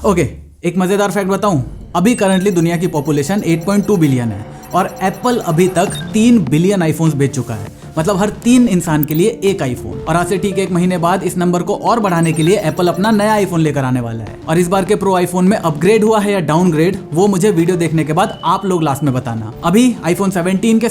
Okay, एक मजेदार fact बताऊं। अभी करंटली दुनिया की पॉपुलेशन 8.2 बिलियन है और एप्पल अभी तक 3 बिलियन आईफोन्स बेच चुका है। मतलब हर 3 इंसान के लिए एक आईफोन। और आज से ठीक 1 महीने बाद इस नंबर को और बढ़ाने के लिए एप्पल अपना नया आईफोन लेकर आने वाला है। और इस बार के प्रो आईफोन में अपग्रेड हुआ है या डाउनग्रेड, वो मुझे वीडियो देखने के बाद आप लोग लास्ट में बताना। अभी आईफोन 17 के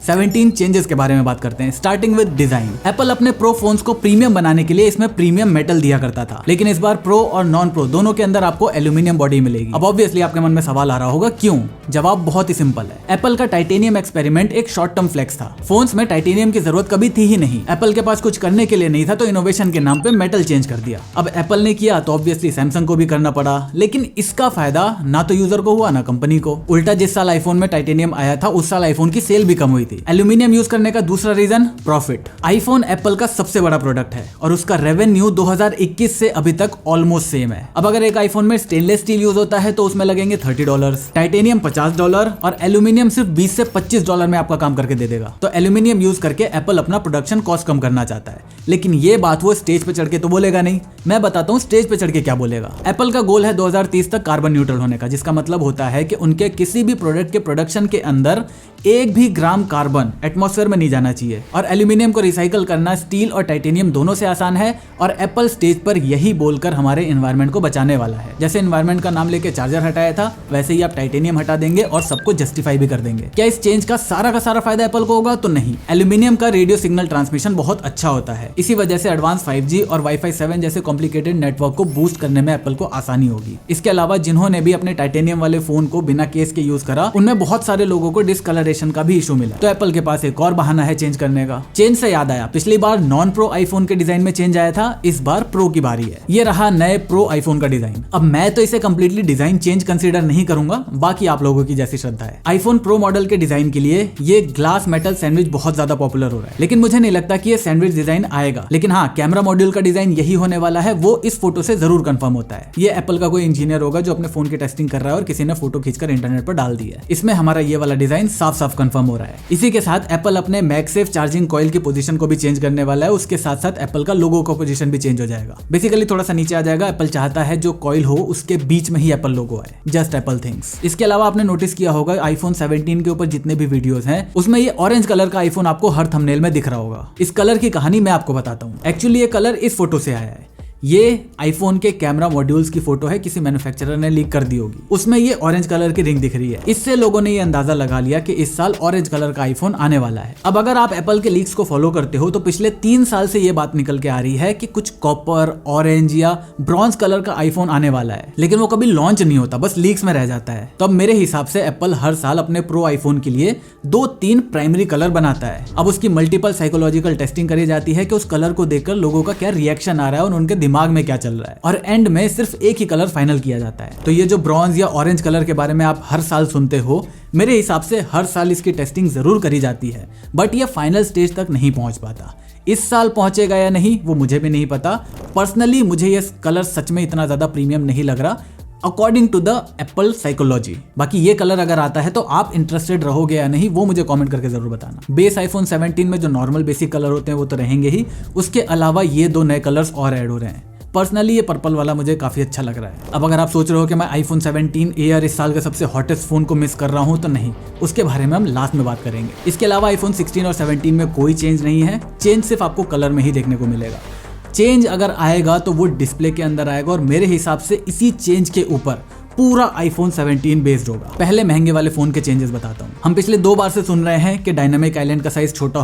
17 चेंजेस के बारे में बात करते हैं, स्टार्टिंग विद डिजाइन। एप्पल अपने प्रो फोन्स को प्रीमियम बनाने के लिए इसमें प्रीमियम मेटल दिया करता था, लेकिन इस बार प्रो और नॉन प्रो दोनों के अंदर आपको एल्यूमिनियम बॉडी मिलेगी। अब ऑब्वियसली आपके मन में सवाल आ रहा होगा, क्यों? जवाब बहुत ही सिंपल है। एप्पल का टाइटेनियम एक्सपेरिमेंट एक शॉर्ट टर्म फ्लेक्स था। फोन्स में टाइटेनियम की जरूरत कभी थी ही नहीं। एप्पल के पास कुछ करने के लिए नहीं था, तो इनोवेशन के नाम पे मेटल चेंज कर दिया। अब एप्पल ने किया तो ऑब्वियसली सैमसंग को भी करना पड़ा, लेकिन इसका फायदा ना तो यूजर को हुआ ना कंपनी को। उल्टा जिस साल आईफोन में टाइटेनियम आया था उस साल आईफोन की सेल भी कम हुई थी। एल्यूमिनियम यूज करने का दूसरा रीजन प्रॉफिट। आईफोन एप्पल का सबसे बड़ा प्रोडक्ट है और उसका रेवेन्यू 2021 से अभी तक ऑलमोस्ट सेम है। अब अगर एक आईफोन में स्टेनलेस स्टील यूज होता है तो उसमें लगेंगे $30, टाइटेनियम $50 और एल्यूमिनियम सिर्फ $20 से $25 में आपका काम करके दे देगा। तो एल्यूमिनियम यूज करके एप्पल अपना प्रोडक्शन कॉस्ट कम करना चाहता है, लेकिन ये बात वो स्टेज पे चढ़ के तो बोलेगा नहीं। मैं बताता हूँ स्टेज पे चढ़ के क्या बोलेगा। एप्पल का गोल है 2030 तक कार्बन न्यूट्रल होने का, जिसका मतलब होता है कि उनके किसी भी प्रोडक्ट के प्रोडक्शन के अंदर 1 भी ग्राम कार्बन एटमॉस्फेयर में नहीं जाना चाहिए। और एल्यूमिनियम को रिसाइकल करना स्टील और टाइटेनियम दोनों से आसान है, और एप्पल स्टेज पर यही बोलकर हमारे एनवायरनमेंट को बचाने वाला है। जैसे एनवायरनमेंट का नाम लेके चार्जर हटाया था, वैसे ही आप टाइटेनियम हटा देंगे और सबको जस्टिफाई भी कर देंगे। क्या इस चेंज का सारा फायदा एप्पल को होगा? तो नहीं। एल्यूमिनियम का रेडियो सिग्नल ट्रांसमिशन बहुत अच्छा होता है, इसी वजह से एडवांस 5G और वाईफाई 7 जैसे कॉम्प्लिकेटेड नेटवर्क को बूस्ट करने में एप्पल को आसानी होगी। इसके अलावा जिन्होंने भी अपने टाइटेनियम वाले फोन को बिना केस के यूज करा, उनमें बहुत सारे लोगों को डिस्कलरेशन का भी इशू मिला। तो एप्पल के पास एक और बहाना है चेंज करने का। चेंज से याद आया, पिछली बार नॉन प्रो आईफोन के डिजाइन में चेंज आया था, इस बार प्रो की बारी है। ये रहा नए प्रो आईफोन का डिजाइन। अब मैं तो इसे कंप्लीटली डिजाइन चेंज कंसीडर नहीं करूंगा, बाकी आप लोगों की जैसी श्रद्धा है। आईफोन प्रो मॉडल के डिजाइन के लिए ये ग्लास मेटल सैंडविच बहुत ज्यादा पॉपुलर हो रहा है, लेकिन मुझे नहीं लगता कि ये सैंडविच डिजाइन आएगा। लेकिन हाँ, कैमरा मॉड्यूल का डिजाइन यही होने वाला है, वो इस फोटो से जरूर कंफर्म होता है। ये एप्पल का कोई इंजीनियर होगा जो अपने फोन की टेस्टिंग कर रहा है और किसी ने फोटो खींचकर इंटरनेट पर डाल दी है। इसमें हमारा ये वाला डिजाइन साफ कंफर्म हो रहा है। इसी के साथ एप्पल अपने मैगसेफ चार्जिंग कॉइल की पोजीशन को भी चेंज करने वाला है। उसके साथ साथ एप्पल का लोगो का पोजीशन भी चेंज हो जाएगा। बेसिकली थोड़ा सा नीचे आ जाएगा। एप्पल चाहता है जो कॉइल हो उसके बीच में ही एप्पल लोगो आए। Just Apple things. इसके अलावा आपने नोटिस किया होगा आईफोन 17 के ऊपर जितने भी वीडियोस हैं उसमें ये ऑरेंज कलर का आईफोन आपको हर थंबनेल में दिख रहा होगा। इस कलर की कहानी मैं आपको बताता हूँ। एक्चुअली ये कलर इस फोटो से आया है। ये आईफोन के कैमरा मॉड्यूल्स की फोटो है, किसी मैन्युफैक्चरर ने लीक कर दी होगी। उसमें ये ऑरेंज कलर की रिंग दिख रही है। इससे लोगों ने ये अंदाजा लगा लिया कि इस साल ऑरेंज कलर का आईफोन आने वाला है। अब अगर आप एप्पल के लीक्स को फॉलो करते हो तो पिछले 3 साल से ये बात निकल के आ रही है कि कुछ कॉपर, ऑरेंज या ब्रॉन्ज कलर का आईफोन आने वाला है, लेकिन वो कभी लॉन्च नहीं होता, बस लीक्स में रह जाता है। तो अब मेरे हिसाब से एप्पल हर साल अपने प्रो आईफोन के लिए 2-3 प्राइमरी कलर बनाता है। अब उसकी मल्टीपल साइकोलॉजिकल टेस्टिंग करी जाती है कि उस कलर को देखकर लोगों का क्या रिएक्शन आ रहा है और उनके दिमाग में क्या चल रहा है, और एंड में सिर्फ एक ही कलर फाइनल किया जाता है। तो ये जो ब्रॉन्ज या ऑरेंज कलर के बारे में आप हर साल सुनते हो, मेरे हिसाब से हर साल इसकी टेस्टिंग जरूर करी जाती है, बट ये फाइनल स्टेज तक नहीं पहुंच पाता। इस साल पहुंचेगा या नहीं वो मुझे भी नहीं पता। पर्सनली मुझे ये कलर सच में इतना ज्यादा प्रीमियम नहीं लग रहा according to the Apple psychology. बाकी ये कलर अगर आता है तो आप इंटरेस्टेड रहोगे या नहीं वो मुझे कमेंट करके जरूर बताना। बेस आईफोन 17 में जो नॉर्मल बेसिक कलर होते हैं वो तो रहेंगे ही, उसके अलावा ये 2 नए कलर्स और ऐड हो रहे हैं। पर्सनली ये पर्पल वाला मुझे काफी अच्छा लग रहा है। अब अगर आप सोच रहे हो कि मैं आईफोन 17 एयर इस साल के सबसे हॉटेस्ट फोन को मिस कर रहा हूं, तो नहीं, उसके बारे में हम लास्ट में बात करेंगे। इसके अलावा आईफोन 16 और 17 में कोई चेंज नहीं है। चेंज सिर्फ आपको कलर में ही देखने को मिलेगा। चेंज अगर आएगा तो वो डिस्प्ले के अंदर आएगा, और मेरे हिसाब से इसी चेंज के ऊपर पूरा आईफोन 17 बेस्ड होगा। पहले महंगे वाले फोन के चेंजेस बताता हूँ। हम पिछले 2 बार से सुन रहे हैं कि डायनामिक आइलैंड का साइज छोटा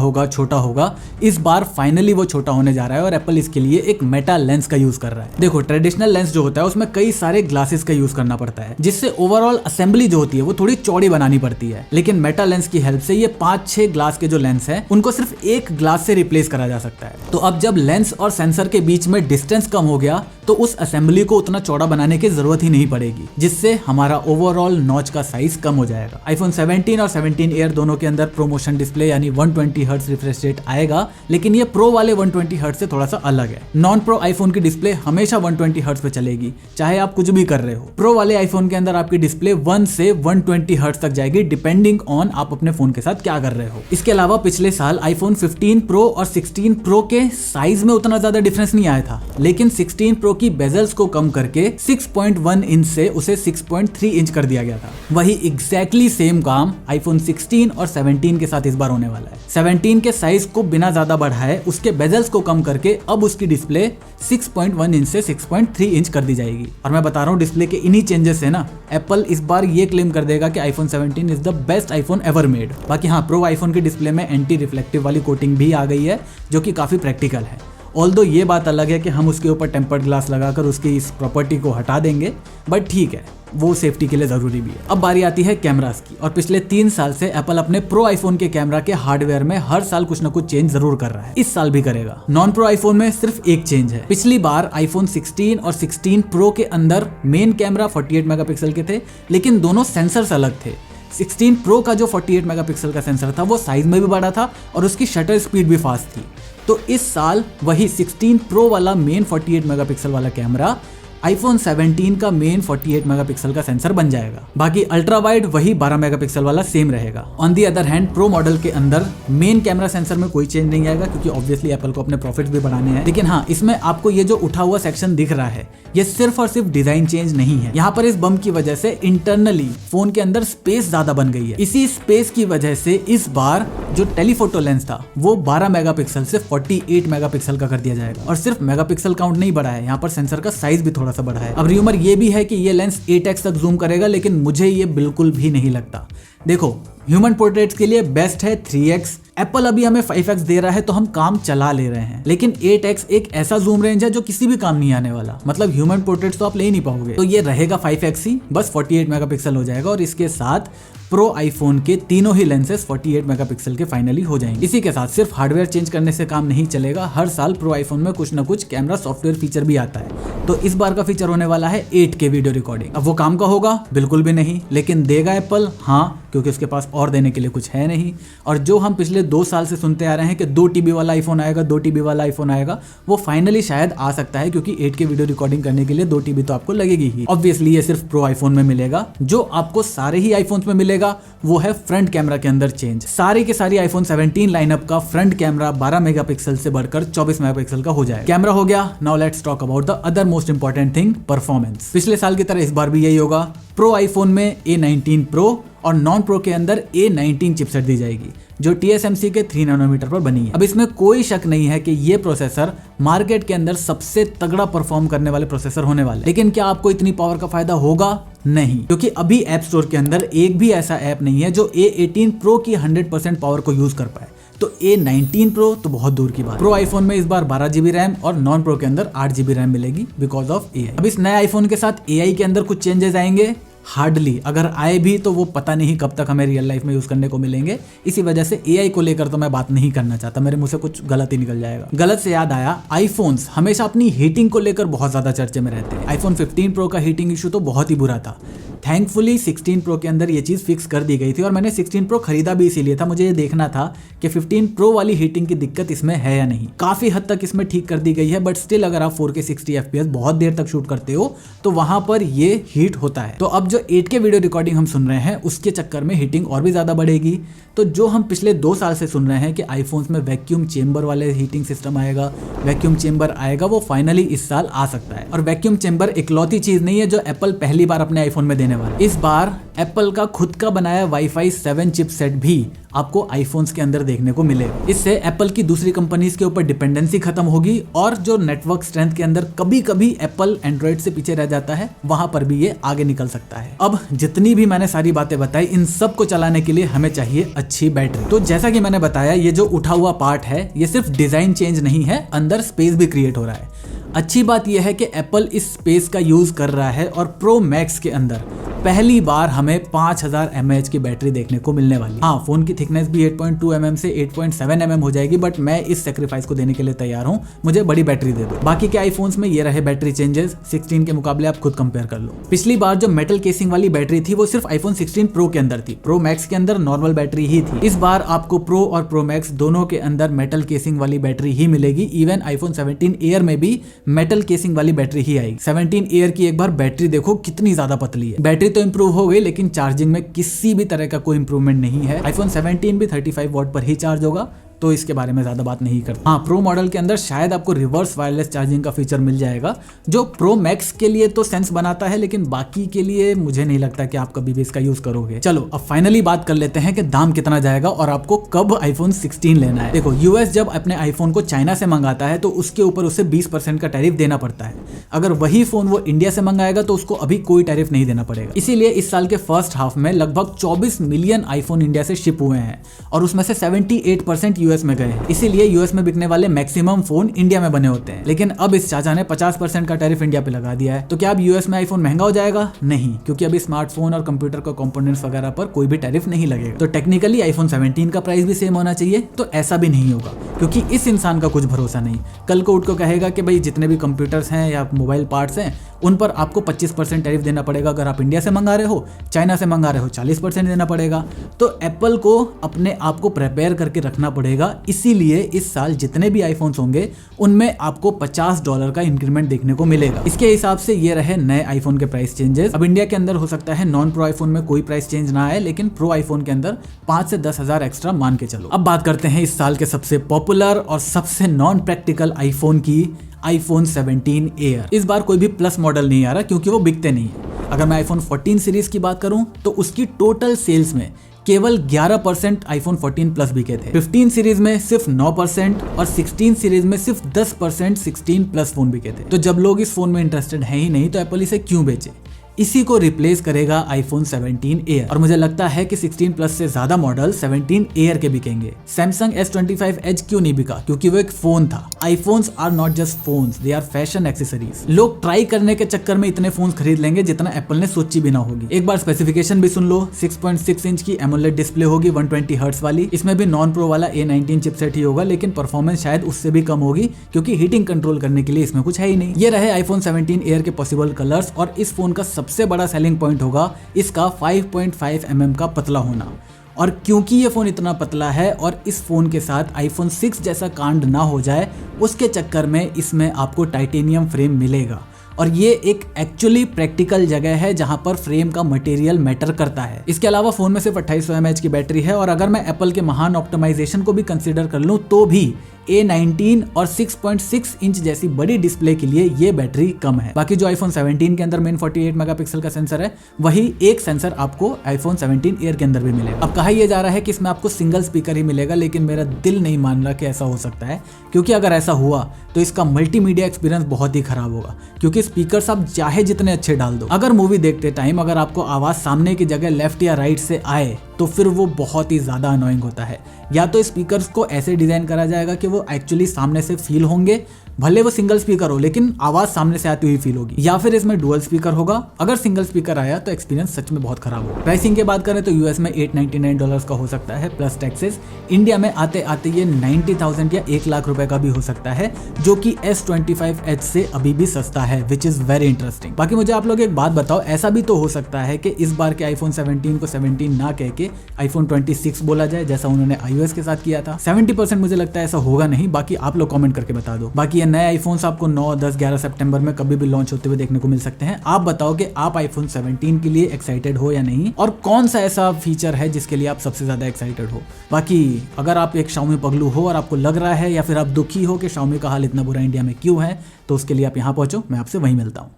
होगा। इस बार फाइनली वो छोटा होने जा रहा है और एप्पल इसके लिए एक मेटा लेंस का यूज कर रहा है। देखो, ट्रेडिशनल लेंस जो होता है उसमें कई सारे ग्लासेस का यूज करना पड़ता है, जिससे ओवरऑल असेंबली जो होती है वो थोड़ी चौड़ी बनानी पड़ती है। लेकिन मेटा लेंस की हेल्प से ये 5-6 ग्लास के जो लेंस है उनको सिर्फ एक ग्लास से रिप्लेस करा जा सकता है। तो अब जब लेंस और सेंसर के बीच में डिस्टेंस कम हो गया तो उस असेंबली को उतना चौड़ा बनाने की जरूरत ही नहीं पड़ेगी। जिससे हमारा ओवरऑल नॉच का साइज कम हो जाएगा। iPhone 17 और 17 एयर दोनों के अंदर प्रोमोशन डिस्प्ले यानी 120 हर्ट्ज रिफ्रेश रेट आएगा, लेकिन ये प्रो वाले 120 हर्ट्ज से थोड़ा सा अलग है। नॉन प्रो आईफोन की डिस्प्ले हमेशा 120 हर्ट्ज पे चलेगी, चाहे आप कुछ भी कर रहे हो। प्रो वाले आईफोन के अंदर आपकी डिस्प्ले 1 से 120 हर्ट्ज तक जाएगी, डिपेंडिंग ऑन आप अपने फोन के साथ क्या कर रहे हो। इसके अलावा पिछले साल iPhone 15 Pro और 16 Pro के साइज में उतना ज्यादा डिफरेंस नहीं आया था, लेकिन 16 Pro की बेजल्स को कम करके 6.1 इंच से उसे 6.3 इंच कर दिया गया था। वही एग्जैक्टली सेम काम iPhone 16 और 17 के साथ इस बार होने वाला है। 17 के साइज को बिना ज्यादा बढ़ाए उसके बेजल्स को कम करके अब उसकी डिस्प्ले 6.1 इंच से 6.3 इंच कर दी जाएगी। और मैं बता रहा हूँ डिस्प्ले के इन्हीं चेंजेस से ना एप्पल इस बार ये क्लेम कर देगा कि iPhone 17 is the best iPhone ever made. बाकी हाँ, प्रो आईफोन की डिस्प्ले में एंटी रिफ्लेक्टिव वाली कोटिंग भी आ गई है, जो कि काफी प्रैक्टिकल है। ऑल्दो ये बात अलग है कि हम उसके ऊपर टेम्पर्ड ग्लास लगाकर उसकी इस प्रॉपर्टी को हटा देंगे, बट ठीक है, वो सेफ्टी के लिए जरूरी भी है। अब बारी आती है कैमरास की, और पिछले 3 साल से एप्पल अपने प्रो आईफोन के कैमरा के हार्डवेयर में हर साल कुछ न कुछ चेंज जरूर कर रहा है। इस साल भी करेगा। नॉन प्रो आईफोन में सिर्फ एक चेंज है। पिछली बार iPhone 16 और 16 Pro के अंदर मेन कैमरा 48 मेगापिक्सल के थे, लेकिन दोनों सेंसर्स अलग थे। 16 Pro का जो 48 मेगापिक्सल का सेंसर था वो साइज में भी बड़ा था और उसकी शटर स्पीड भी फास्ट थी। तो इस साल वही 16 Pro वाला मेन 48 मेगापिक्सल वाला कैमरा iPhone 17 का मेन 48 मेगापिक्सल का सेंसर बन जाएगा। बाकी अल्ट्रा वाइड वही 12 मेगापिक्सल वाला सेम रहेगा। On the other hand pro model के अंदर मेन कैमरा सेंसर में कोई चेंज नहीं आएगा, क्योंकि ऑब्वियसली एप्पल को अपने प्रॉफिट्स भी बढ़ाने हैं। लेकिन हाँ, इसमें आपको ये जो उठा हुआ सेक्शन दिख रहा है, ये सिर्फ और सिर्फ डिजाइन चेंज नहीं है। यहाँ पर इस बम की वजह से इंटरनली फोन के अंदर स्पेस ज्यादा बन गई है। इसी स्पेस की वजह से इस बार जो टेलीफोटो लेंस था वो 12 मेगापिक्सल से 48 मेगापिक्सल का कर दिया जाएगा। और सिर्फ मेगापिक्सल काउंट नहीं बढ़ा है, यहाँ पर सेंसर का साइज भी थोड़ा सा बढ़ा है। अब रूमर ये भी है कि ये लेंस 8x तक जूम करेगा, लेकिन मुझे ये बिल्कुल भी नहीं लगता। देखो, ह्यूमन पोर्ट्रेट्स के लिए बेस्ट है 3x। एप्पल अभी हमें 5x दे रहा है तो हम काम चला ले रहे हैं, लेकिन 8x एक ऐसा जूम रेंज है जो किसी भी काम नहीं आने वाला। मतलब ह्यूमन पोर्ट्रेट्स तो आप ले ही नहीं पाओगे। तो ये रहेगा 5x ही, बस 48 मेगापिक्सल हो जाएगा। और इसके साथ प्रो आईफोन के तीनों ही लेंसेस 48 मेगापिक्सल के फाइनली हो जाएंगे। इसी के साथ सिर्फ हार्डवेयर चेंज करने से काम नहीं चलेगा। हर साल प्रो आईफोन में कुछ ना कुछ कैमरा सॉफ्टवेयर फीचर भी आता है। तो इस बार का फीचर होने वाला है 8K वीडियो रिकॉर्डिंग। अब वो काम का होगा? बिल्कुल भी नहीं, लेकिन देगा एप्पल? हाँ, क्योंकि उसके पास और देने के लिए कुछ है नहीं। और जो हम पिछले 2 साल से सुनते आ रहे हैं कि 2 TB वाला आईफोन आएगा, 2 TB वाला आईफोन आएगा, वो फाइनली शायद आ सकता है, क्योंकि 8K वीडियो रिकॉर्डिंग करने के लिए 2 TB तो आपको लगेगी ही। ऑब्वियसली ये सिर्फ प्रो आईफोन में मिलेगा। जो आपको सारे ही आईफोन्स में मिलेगा वो है फ्रंट कैमरा के अंदर चेंज। सारी के सारी iPhone 17 लाइनअप का फ्रंट कैमरा 12 मेगापिक्सल से बढ़कर 24 मेगापिक्सल का हो जाएगा। कैमरा हो गया। Now let's talk about the other most important thing, performance. पिछले साल की तरह इस बार भी यही होगा। प्रो आईफोन में A19 Pro और नॉन प्रो के अंदर A19 चिपसेट दी जाएगी, जो TSMC के 3 नैनोमीटर पर बनी है। अब इसमें कोई शक नहीं है कि ये प्रोसेसर मार्केट के अंदर सबसे तगड़ा परफॉर्म करने वाले प्रोसेसर होने वाले। लेकिन क्या आपको इतनी पावर का फायदा होगा? नहीं, क्योंकि अभी ऐप स्टोर के अंदर एक भी ऐसा ऐप नहीं है जो A18 Pro की 100% पावर को यूज कर पाए। तो A19 Pro तो बहुत दूर की बात। प्रो आईफोन में इस बार 12 GB रैम और नॉन प्रो के अंदर 8 GB रैम मिलेगी बिकॉज ऑफ AI। अब इस नए आईफोन के साथ AI के अंदर कुछ चेंजेस आएंगे? हार्डली, अगर आए भी तो वो पता नहीं कब तक हमें रियल लाइफ में यूज करने को मिलेंगे। इसी वजह से AI को लेकर तो मैं बात नहीं करना चाहता, मेरे मुंह से कुछ गलत ही निकल जाएगा। गलत से याद आया, आईफोन्स हमेशा अपनी हीटिंग को लेकर बहुत ज्यादा चर्चे में रहते हैं। iPhone 15 Pro का हीटिंग इशू तो बहुत ही बुरा था। थैंकफुली 16 Pro के अंदर ये चीज फिक्स कर दी गई थी, और मैंने 16 Pro खरीदा भी इसीलिए था। मुझे ये देखना था कि 15 Pro वाली हीटिंग की दिक्कत इसमें है या नहीं। काफी हद तक इसमें ठीक कर दी गई है, बट स्टिल अगर आप 4K 60 FPS बहुत देर तक शूट करते हो तो वहां पर ये हीट होता है। तो अब जो 8K वीडियो रिकॉर्डिंग हम सुन रहे हैं उसके चक्कर में हीटिंग और भी ज्यादा बढ़ेगी। तो जो हम पिछले 2 साल से सुन रहे हैं कि आईफोन्स में वैक्यूम चेंबर वाले हीटिंग सिस्टम आएगा, वैक्यूम चेंबर आएगा, वो फाइनली इस साल आ सकता है। और वैक्यूम चेंबर इकलौती चीज नहीं है जो एप्पल पहली बार अपने आईफोन में देने वाला है। इस बार एप्पल का खुद का बनाया Wi-Fi 7 चिपसेट भी आपको आईफोन्स के अंदर देखने को मिलेगा। इससे एप्पल की दूसरी कंपनीज के ऊपर डिपेंडेंसी खत्म होगी, और जो नेटवर्क स्ट्रेंथ के अंदर कभी कभी एप्पल एंड्रॉइड से पीछे रह जाता है, वहां पर भी ये आगे निकल सकता है। अब जितनी भी मैंने सारी बातें बताई, इन सब को चलाने के लिए हमें चाहिए अच्छी बैटरी। तो जैसा कि मैंने बताया, ये जो उठा हुआ पार्ट है ये सिर्फ डिजाइन चेंज नहीं है, अंदर स्पेस भी क्रिएट हो रहा है। अच्छी बात यह है कि एप्पल इस स्पेस का यूज कर रहा है और प्रो मैक्स के अंदर पहली बार हमें 5000 mAh की बैटरी देखने को मिलने वाली है। हाँ, फोन की थिकनेस भी 8.2 mm से 8.7 mm हो जाएगी, बट मैं इस सेक्रीफाइस को देने के लिए तैयार हूँ, मुझे बड़ी बैटरी दे दो। बाकी के आईफोन्स में ये रहे बैटरी चेंजेस 16 के मुकाबले, आप खुद कंपेयर कर लो। पिछली बार जो मेटल केसिंग वाली बैटरी थी वो सिर्फ आईफोन 16 प्रो के अंदर थी, प्रो मैक्स के अंदर नॉर्मल बैटरी ही थी। इस बार आपको प्रो और प्रो मैक्स दोनों के अंदर मेटल केसिंग वाली बैटरी ही मिलेगी। इवन आईफोन 17 एयर में भी मेटल केसिंग वाली बैटरी ही आएगी। 17 एयर की एक बार बैटरी देखो कितनी ज्यादा पतली है। बैटरी तो इंप्रूव हो गई, लेकिन चार्जिंग में किसी भी तरह का कोई इंप्रूवमेंट नहीं है। आईफोन 17 भी 35 वॉट पर ही चार्ज होगा, तो इसके बारे में ज्यादा बात नहीं करता। हाँ, प्रो मॉडल के अंदर शायद आपको रिवर्स वायरलेस चार्जिंग का फीचर मिल जाएगा, जो प्रो मैक्स के लिए तो सेंस बनाता है, लेकिन बाकी के लिए मुझे नहीं लगता कि आप कभी भी इसका यूज करोगे। चलो अब फाइनली बात कर लेते हैं कि दाम कितना जाएगा और आपको कब आईफोन 16 लेना है। देखो, यूएस जब अपने आईफोन को चाइना से मंगाता है तो उसके ऊपर उसे 20% का टैरिफ देना पड़ता है। अगर वही फोन वो इंडिया से मंगाएगा तो उसको अभी कोई टैरिफ नहीं देना पड़ेगा। इसीलिए इस साल के फर्स्ट हाफ में लगभग 24 मिलियन आईफोन इंडिया से शिप हुए हैं और उसमें से 78% यूएस में गए हैं। इसीलिए यूएस में बिकने वाले मैक्सिमम फोन इंडिया में बने होते हैं। लेकिन अब इस चाचा ने 50% का टैरिफ इंडिया पे लगा दिया है, तो क्या अब यूएस में आईफोन महंगा हो जाएगा? नहीं, क्योंकि अभी स्मार्टफोन और कंप्यूटर का कंपोनेंट्स वगैरह पर कोई भी टैरिफ नहीं लगेगा। तो टेक्निकली आईफोन 17 का प्राइस भी सेम होना चाहिए, तो ऐसा भी नहीं होगा, क्योंकि इस इंसान का कुछ भरोसा नहीं। कल को उठ को कहेगा कि भाई जितने भी कंप्यूटर्स हैं या मोबाइल पार्ट्स हैं उन पर आपको 25% टैरिफ देना पड़ेगा। अगर आप इंडिया से मंगा रहे हो, चाइना से मंगा रहे हो, 40% देना पड़ेगा। तो एप्पल को अपने आप को प्रिपेयर करके रखना पड़ेगा। इसीलिए इस साल जितने भी आईफोन्स होंगे उनमें आपको $50 का इंक्रीमेंट देखने को मिलेगा। इसके हिसाब से ये रहे नए आईफोन के प्राइस चेंजेस। अब इंडिया के अंदर हो सकता है नॉन प्रो आईफोन में कोई प्राइस चेंज ना आए, लेकिन प्रो आईफोन के अंदर 5 से 10 हजार एक्स्ट्रा मान के चलो। अब बात करते हैं इस साल के सबसे पॉपुलर और सबसे नॉन प्रैक्टिकल आईफोन की, आईफोन 17 एयर। इस बार कोई भी प्लस मॉडल नहीं आ रहा क्योंकि वो बिकते नहीं है। अगर मैं आईफोन 14 सीरीज की बात करूं तो उसकी टोटल सेल्स में केवल 11% आईफोन 14 प्लस बिके थे। 15 सीरीज में सिर्फ 9% और 16 सीरीज में सिर्फ 10% 16 प्लस फोन बिके थे। तो जब लोग इस फोन में इंटरेस्टेड हैं ही नहीं तो एप्पल इसे क्यों बेचे? इसी को रिप्लेस करेगा आईफोन 17 एयर और मुझे लगता है कि 16 प्लस से ज्यादा मॉडल 17 एयर के बिकेंगे। सैमसंग S25 एज क्यों नहीं बिका? क्योंकि वो एक फोन था। IPhones are not just phones, they are fashion accessories. लोग ट्राई करने के चक्कर में इतने फोन्स खरीद लेंगे जितना एप्पल ने सोची भी ना होगी। एक बार स्पेसिफिकेशन भी सुन लो, 6.6 इंच की एमोलेड डिस्प्ले होगी 120 हर्ट्ज वाली। इसमें भी नॉन प्रो वाला A19 चिपसेट ही होगा, लेकिन परफॉर्मेंस शायद उससे भी कम होगी क्योंकि हीटिंग कंट्रोल करने के लिए इसमें कुछ है ही नहीं। ये रहे आईफोन 17 एयर के पॉसिबल कलर्स और इस फोन का सबसे बड़ा सेलिंग पॉइंट होगा इसका 5.5 mm का पतला होना। और क्योंकि ये फोन इतना पतला है और इस फोन के साथ आईफोन 6 जैसा कांड ना हो जाए उसके चक्कर में इसमें आपको टाइटेनियम फ्रेम मिलेगा। और ये एक एक्चुअली प्रैक्टिकल जगह है जहां पर फ्रेम का मटेरियल मैटर करता है। इसके अलावा फोन में सिर्फ 2800 mAh की बैटरी है और अगर मैं एप्पल के महान ऑप्टिमाइजेशन को भी कंसीडर कर लूं तो भी A19 और 6.6 इंच जैसी बड़ी डिस्प्ले के लिए ये बैटरी कम है। बाकी जो आईफोन 17 के अंदर मेन 48 मेगापिक्सल का सेंसर है, वही एक सेंसर आपको आईफोन 17 एयर के अंदर भी मिलेगा। अब कहा यह जा रहा है कि इसमें आपको सिंगल स्पीकर ही मिलेगा, लेकिन मेरा दिल नहीं मान रहा कि ऐसा हो सकता है, क्योंकि अगर ऐसा हुआ तो इसका मल्टीमीडिया एक्सपीरियंस बहुत ही खराब होगा। क्योंकि स्पीकर्स आप चाहे जितने अच्छे डाल दो, अगर मूवी देखते टाइम अगर आपको आवाज सामने की जगह लेफ्ट या राइट से आए तो फिर वो बहुत ही ज्यादा अनोइंग होता है। या तो स्पीकर्स को ऐसे डिजाइन करा जाएगा कि वो एक्चुअली सामने से फील होंगे, भले वो सिंगल स्पीकर हो लेकिन आवाज सामने से आती हुई फील होगी, या फिर इसमें डुअल स्पीकर होगा। अगर सिंगल स्पीकर आया तो एक्सपीरियंस सच में बहुत खराब होगा। प्राइसिंग की बात करें तो यूएस में $899 का हो सकता है प्लस टैक्सेस। इंडिया में आते आते ये 90,000 या 1 लाख रुपए का भी हो सकता है, जो कि S25 Edge से अभी भी सस्ता है, विच इज वेरी इंटरेस्टिंग। बाकी मुझे आप लोग एक बात बताओ, ऐसा भी तो हो सकता है कि इस बार के आईफोन 17 को 17 ना कह के आईफोन 26 बोला जाए, जैसा उन्होंने iOS के साथ किया था। 70% मुझे लगता है ऐसा होगा नहीं, बाकी आप लोग कमेंट करके बता दो। बाकी ये नए आईफोन्स आपको 9, 10, 11 सितंबर में कभी भी लॉन्च होते हुए देखने को मिल सकते हैं। आप बताओ कि आप आईफोन 17 के लिए एक्साइटेड हो या नहीं, और कौन सा ऐसा फीचर है जिसके लिए आप सबसे ज्यादा एक्साइटेड हो। बाकी अगर आप एक Xiaomi पगलू हो और आपको लग रहा है या फिर आप दुखी हो कि Xiaomi का हाल इतना बुरा इंडिया में क्यों है, तो उसके लिए आप यहाँ पहुंचो, मैं आपसे वहीं मिलता हूँ।